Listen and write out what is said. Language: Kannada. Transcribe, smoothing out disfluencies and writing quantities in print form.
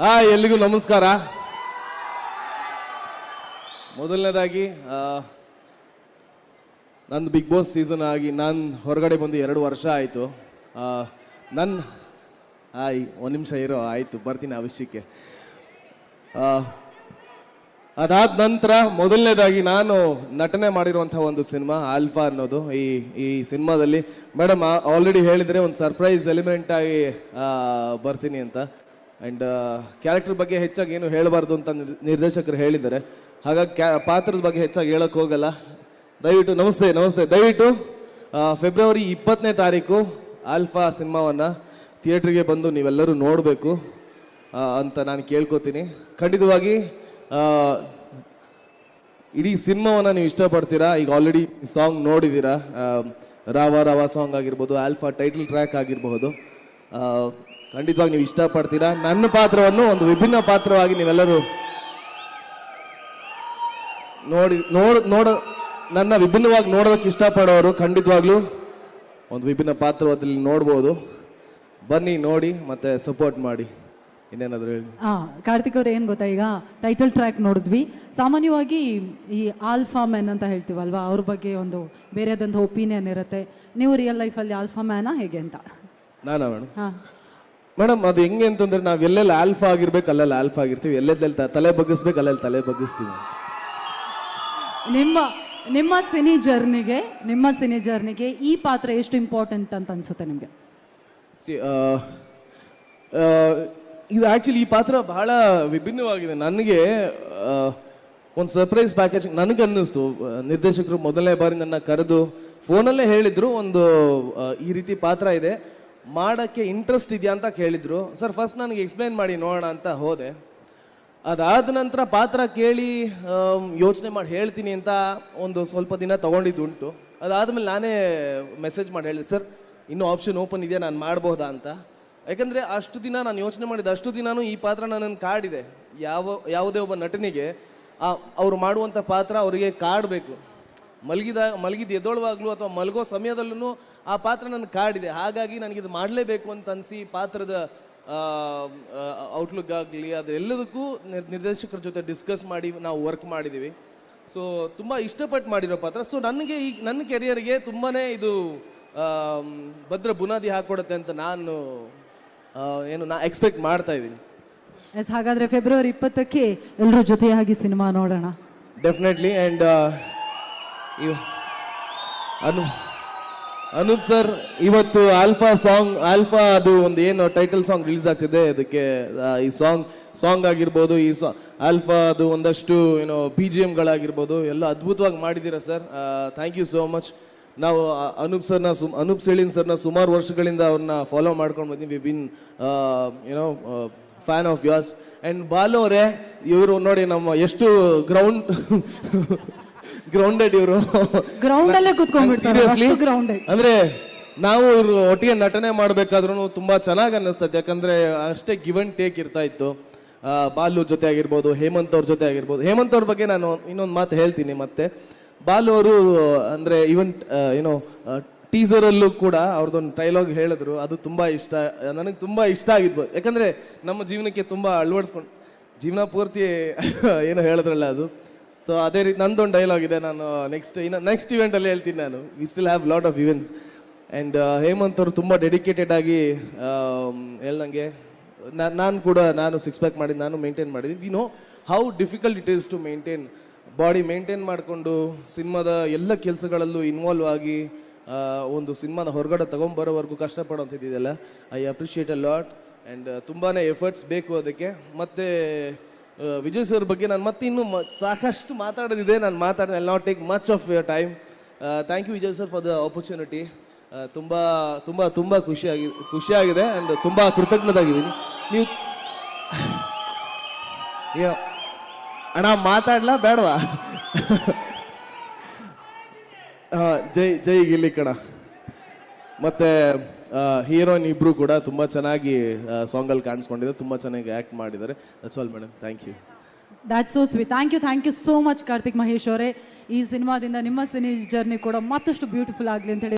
ಎಲ್ಲಿಗೂ ನಮಸ್ಕಾರ. ಮೊದಲನೇದಾಗಿ ನಂದು ಬಿಗ್ ಬಾಸ್ ಸೀಸನ್ ಆಗಿ ನಾನು ಹೊರಗಡೆ ಬಂದು 2 ವರ್ಷ ಆಯಿತು. ಒಂದು ನಿಮಿಷ ಇರೋ, ಆಯಿತು ಬರ್ತೀನಿ ಆ ವಿಷಯಕ್ಕೆ. ಅದಾದ ನಂತರ ಮೊದಲನೇದಾಗಿ ನಾನು ನಟನೆ ಮಾಡಿರುವಂತಹ ಒಂದು ಸಿನಿಮಾ ಆಲ್ಫಾ ಅನ್ನೋದು. ಈ ಸಿನಿಮಾದಲ್ಲಿ ಮೇಡಮ್ ಆಲ್ರೆಡಿ ಹೇಳಿದರೆ ಒಂದು ಸರ್ಪ್ರೈಸ್ ಎಲಿಮೆಂಟ್ ಆಗಿ ಬರ್ತೀನಿ ಅಂತ. ಆ್ಯಂಡ್ ಕ್ಯಾರೆಕ್ಟರ್ ಬಗ್ಗೆ ಹೆಚ್ಚಾಗಿ ಏನು ಹೇಳಬಾರ್ದು ಅಂತ ನಿರ್ದೇಶಕರು ಹೇಳಿದ್ದಾರೆ. ಹಾಗಾಗಿ ಪಾತ್ರದ ಬಗ್ಗೆ ಹೆಚ್ಚಾಗಿ ಹೇಳಕ್ಕೆ ಹೋಗಲ್ಲ. ದಯವಿಟ್ಟು ನಮಸ್ತೆ ದಯವಿಟ್ಟು ಫೆಬ್ರವರಿ 20ನೇ ತಾರೀಕು ಆಲ್ಫಾ ಸಿನಿಮಾವನ್ನು ಥಿಯೇಟ್ರಿಗೆ ಬಂದು ನೀವೆಲ್ಲರೂ ನೋಡಬೇಕು ಅಂತ ನಾನು ಕೇಳ್ಕೊತೀನಿ. ಖಂಡಿತವಾಗಿ ಇಡೀ ಸಿನಿಮಾವನ್ನು ನೀವು ಇಷ್ಟಪಡ್ತೀರಾ. ಈಗ ಆಲ್ರೆಡಿ ಸಾಂಗ್ ನೋಡಿದ್ದೀರಾ. ರಾವ ರಾವ ಸಾಂಗ್ ಆಗಿರ್ಬೋದು, ಆಲ್ಫಾ ಟೈಟಲ್ ಟ್ರ್ಯಾಕ್ ಆಗಿರಬಹುದು. ಖಂಡಿತವಾಗಿ ನೀವು ಇಷ್ಟಪಡ್ತೀರಾ. ನನ್ನ ಪಾತ್ರವನ್ನು ಒಂದು ವಿಭಿನ್ನ ಪಾತ್ರವಾಗಿ ನೀವೆಲ್ಲರೂ ನನ್ನ ವಿಭಿನ್ನವಾಗಿ ನೋಡೋದಕ್ಕೆ ಇಷ್ಟಪಡೋರು ಖಂಡಿತವಾಗ್ಲೂ ಒಂದು ವಿಭಿನ್ನ ಪಾತ್ರದಲ್ಲಿ ನೋಡ್ಬೋದು. ಬನ್ನಿ ನೋಡಿ ಮತ್ತೆ ಸಪೋರ್ಟ್ ಮಾಡಿ. ಇನ್ನೇನಾದ್ರು ಹೇಳಿ. ಕಾರ್ತಿಕ್ ಅವ್ರು ಏನ್ ಗೊತ್ತಾ, ಈಗ ಟೈಟಲ್ ಟ್ರ್ಯಾಕ್ ನೋಡಿದ್ವಿ. ಸಾಮಾನ್ಯವಾಗಿ ಈ ಆಲ್ಫಾ ಮ್ಯಾನ್ ಅಂತ ಹೇಳ್ತೀವಲ್ವಾ, ಅವ್ರ ಬಗ್ಗೆ ಒಂದು ಬೇರೆದಂತ ಒಪಿನಿಯನ್ ಇರುತ್ತೆ. ನೀವು ರಿಯಲ್ ಲೈಫಲ್ಲಿ ಆಲ್ಫಾ ಮ್ಯಾನಾ ಹೇಗೆ ಅಂತ? ನಾನಾ ಮೇಡಮ್ ಅದು ಹೆಂಗೆ ಅಂತಂದ್ರೆ, ನಾವು ಎಲ್ಲೆಲ್ಲ ಆಲ್ಫಾ ಆಗಿರ್ಬೇಕು ಅಲ್ಲೆಲ್ಲ ಆಲ್ಫಾ ಆಗಿರ್ತೀವಿ, ಎಲ್ಲೆಲ್ಲಿ ತಲೆ ಬಗ್ಗಿಸ್ಬೇಕು ಅಲ್ಲೆಲ್ಲ ತಲೆ ಬಗ್ಗಿಸ್ತೀವಿ. ನಿಮ್ಮ ಸಿನಿ ಜರ್ನಿಗೆ ಈ ಪಾತ್ರ ಎಷ್ಟು ಇಂಪಾರ್ಟೆಂಟ್ ಅಂತ ಅನ್ಸುತ್ತೆ ನಿಮಗೆ? ಇದು ಆಕ್ಚುಲಿ ಈ ಪಾತ್ರ ಬಹಳ ವಿಭಿನ್ನವಾಗಿದೆ. ನನಗೆ ಒಂದು ಸರ್ಪ್ರೈಸ್ ಪ್ಯಾಕೇಜ್ ನನಗೆ ಅನ್ನಿಸ್ತು. ನಿರ್ದೇಶಕರು ಮೊದಲನೇ ಬಾರಿ ನನ್ನ ಕರೆದು ಫೋನಲ್ಲೇ ಹೇಳಿದ್ರು, ಒಂದು ಈ ರೀತಿ ಪಾತ್ರ ಇದೆ, ಮಾಡೋಕ್ಕೆ ಇಂಟ್ರೆಸ್ಟ್ ಇದೆಯಾ ಅಂತ ಕೇಳಿದ್ರು. ಸರ್ ಫಸ್ಟ್ ನನಗೆ ಎಕ್ಸ್ಪ್ಲೈನ್ ಮಾಡಿ ನೋಡೋಣ ಅಂತ ಹೋದೆ. ಅದಾದ ನಂತರ ಪಾತ್ರ ಕೇಳಿ ಯೋಚನೆ ಮಾಡಿ ಹೇಳ್ತೀನಿ ಅಂತ ಒಂದು ಸ್ವಲ್ಪ ದಿನ ತಗೊಂಡಿದ್ದುಂಟು. ಅದಾದಮೇಲೆ ನಾನೇ ಮೆಸೇಜ್ ಮಾಡಿ ಹೇಳಿದೆ, ಸರ್ ಇನ್ನೂ ಆಪ್ಷನ್ ಓಪನ್ ಇದೆಯಾ, ನಾನು ಮಾಡ್ಬೋದಾ ಅಂತ. ಯಾಕಂದರೆ ಅಷ್ಟು ದಿನ ನಾನು ಯೋಚನೆ ಮಾಡಿದ ಅಷ್ಟು ದಿನಾನು ಈ ಪಾತ್ರ ನನ್ನನ್ನು ಕಾಡಿದೆ. ಯಾವುದೇ ಒಬ್ಬ ನಟನಿಗೆ ಅವ್ರು ಮಾಡುವಂಥ ಪಾತ್ರ ಅವರಿಗೆ ಕಾಡಬೇಕು. ಮಲಗಿದ ಎದ್ದೊಳುವಾಗಲೂ ಅಥವಾ ಮಲಗೋ ಸಮಯದಲ್ಲೂ ಆ ಪಾತ್ರ ನನ್ನ ಕಾಡಿದೆ. ಹಾಗಾಗಿ ನನಗಿದು ಮಾಡಲೇಬೇಕು ಅಂತ ಅನಿಸಿ ಪಾತ್ರದ ಔಟ್ಲುಕ್ ಆಗಲಿ ಅದೆಲ್ಲದಕ್ಕೂ ನಿರ್ದೇಶಕರ ಜೊತೆ ಡಿಸ್ಕಸ್ ಮಾಡಿ ನಾವು ವರ್ಕ್ ಮಾಡಿದ್ದೀವಿ. ಸೊ ತುಂಬ ಇಷ್ಟಪಟ್ಟು ಮಾಡಿರೋ ಪಾತ್ರ. ಸೊ ನನಗೆ ಈಗ ನನ್ನ ಕೆರಿಯರ್ಗೆ ತುಂಬಾ ಇದು ಭದ್ರ ಬುನಾದಿ ಹಾಕೊಡುತ್ತೆ ಅಂತ ನಾನು ಎಕ್ಸ್ಪೆಕ್ಟ್ ಮಾಡ್ತಾ ಇದ್ದೀನಿ. ಎಸ್, ಹಾಗಾದ್ರೆ ಫೆಬ್ರವರಿ 20ಕ್ಕೆ ಎಲ್ಲರೂ ಜೊತೆಯಾಗಿ ಸಿನಿಮಾ ನೋಡೋಣ. ಡೆಫಿನೆಟ್ಲಿ. ಆ್ಯಂಡ್ ಅನೂಪ್ ಸರ್, ಇವತ್ತು ಆಲ್ಫಾ ಅದು ಒಂದು ಏನು ಟೈಟಲ್ ಸಾಂಗ್ ರಿಲೀಸ್ ಆಗ್ತಿದೆ, ಅದಕ್ಕೆ ಈ ಸಾಂಗ್ ಆಗಿರ್ಬೋದು, ಈ ಆಲ್ಫಾ ಅದು ಒಂದಷ್ಟು BGM ಗಳಾಗಿರ್ಬೋದು ಎಲ್ಲ ಅದ್ಭುತವಾಗಿ ಮಾಡಿದ್ದೀರಾ sir. Thank you so much. ನಾವು ಅನೂಪ್ ಸೆಳಿನ್ ಸರ್ನ ಸುಮಾರು ವರ್ಷಗಳಿಂದ ಅವ್ರನ್ನ ಫಾಲೋ ಮಾಡ್ಕೊಂಡು ಬಂದ್ವಿ. Been fan of yours. And Balu ಅವರೇ, ಇವರು ನೋಡಿ ನಮ್ಮ ಎಷ್ಟು ಗ್ರೌಂಡೆಡ್ ಇವರು, ಗ್ರೌಂಡಲ್ಲೇ ಕೂತ್ಕೊಂಡ್ಬಿಡ್ತಾರೆ. ಅಂದ್ರೆ ನಾವು ಇವ್ರು ಒಟ್ಟಿಗೆ ನಟನೆ ಮಾಡ್ಬೇಕಾದ್ರೂ ತುಂಬಾ ಚೆನ್ನಾಗಿ ಅನ್ನಿಸ್ತದೆ. ಯಾಕಂದ್ರೆ ಅಷ್ಟೇ ಗಿವ್ ಅಂಡ್ ಟೇಕ್ ಇರ್ತಾ ಇತ್ತು. ಬಾಲು ಜೊತೆ ಆಗಿರ್ಬೋದು, ಹೇಮಂತ್ ಅವ್ರ ಜೊತೆ ಆಗಿರ್ಬೋದು. ಹೇಮಂತ್ ಅವ್ರ ಬಗ್ಗೆ ನಾನು ಇನ್ನೊಂದು ಮಾತು ಹೇಳ್ತೀನಿ. ಮತ್ತೆ ಬಾಲು ಅವರು ಅಂದ್ರೆ ಈವನ್ ಟೀಸರ್ ಅಲ್ಲೂ ಕೂಡ ಅವ್ರದ್ದೊಂದು ಡೈಲಾಗ್ ಹೇಳಿದ್ರು, ಅದು ತುಂಬಾ ಇಷ್ಟ, ನನಗೆ ತುಂಬಾ ಇಷ್ಟ ಆಗಿದ್ವು. ಯಾಕಂದ್ರೆ ನಮ್ಮ ಜೀವನಕ್ಕೆ ತುಂಬಾ ಅಳವಡಿಸ್ಕೊಂಡು ಜೀವನ ಪೂರ್ತಿ ಏನೋ ಹೇಳಿದ್ರಲ್ಲ ಅದು. ಸೊ ಅದೇ ರೀತಿ ನಂದೊಂದು ಡೈಲಾಗ್ ಇದೆ, ನಾನು ನೆಕ್ಸ್ಟ್ ಇವೆಂಟ್ ಅಲ್ಲಿ ಹೇಳ್ತೀನಿ. ನಾನು we still have lot of events. And Hemanth ಅವರು ತುಂಬ ಡೆಡಿಕೇಟೆಡ್ ಆಗಿ ಹೇಳ್ದಂಗೆ ನಾನು 6 ಪ್ಯಾಕ್ ಮಾಡಿದ್ದು, ನಾನು ಮೇಂಟೈನ್ ಮಾಡಿದ್ದೀನಿ. We know how difficult it is to maintain body maintain ಮಾಡಿಕೊಂಡು ಸಿನಿಮಾದ ಎಲ್ಲ ಕೆಲಸಗಳಲ್ಲೂ ಇನ್ವಾಲ್ವ್ ಆಗಿ ಒಂದು ಸಿನಿಮಾದ ಹೊರಗಡೆ ತಗೊಂಬರೋವರೆಗೂ ಕಷ್ಟಪಡೋಂಥದ್ದಿದೆಯಲ್ಲ. I appreciate a lot. And ತುಂಬಾ ಎಫರ್ಟ್ಸ್ ಬೇಕು ಅದಕ್ಕೆ. ಮತ್ತು ವಿಜಯ್ ಸರ್ ಬಗ್ಗೆ ನಾನು ಮತ್ತೆ ಇನ್ನೂ ಸಾಕಷ್ಟು ಮಾತಾಡೋದಿದೆ. ನಾನು I not take much of your time. Thank you Vijay sir for the opportunity. ತುಂಬ ತುಂಬ ತುಂಬ ಖುಷಿಯಾಗಿದೆ ಆ್ಯಂಡ್ ತುಂಬ ಕೃತಜ್ಞತಾಗಿದ್ದೀನಿ. ನೀವು ಅಣ್ಣ ಮಾತಾಡ್ಲಾ ಬೇಡವಾ? ಜೈ ಗಿಲ್ಲಿ ಕಣ. ಮತ್ತೆ ಹೀರೋಯಿನ್ ಇಬ್ರು ಕೂಡ ತುಂಬಾ ಚೆನ್ನಾಗಿ ಸಾಂಗಲ್ಲಿ ಕಾಣಿಸ್ಕೊಂಡಿದ್ದಾರೆ, ತುಂಬಾ ಚೆನ್ನಾಗಿ ಆಕ್ಟ್ ಮಾಡಿದ್ದಾರೆ. That's all madam. Thank you. That's so sweet. Thank you so much Karthik Mahesh ಅವರೇ. ಈ ಸಿನಿಮಾದಿಂದ ನಿಮ್ಮ ಸಿನಿ ಜರ್ನಿ ಕೂಡ ಮತ್ತಷ್ಟು ಬ್ಯೂಟಿಫುಲ್ ಆಗಲಿ ಅಂತ ಹೇಳಿ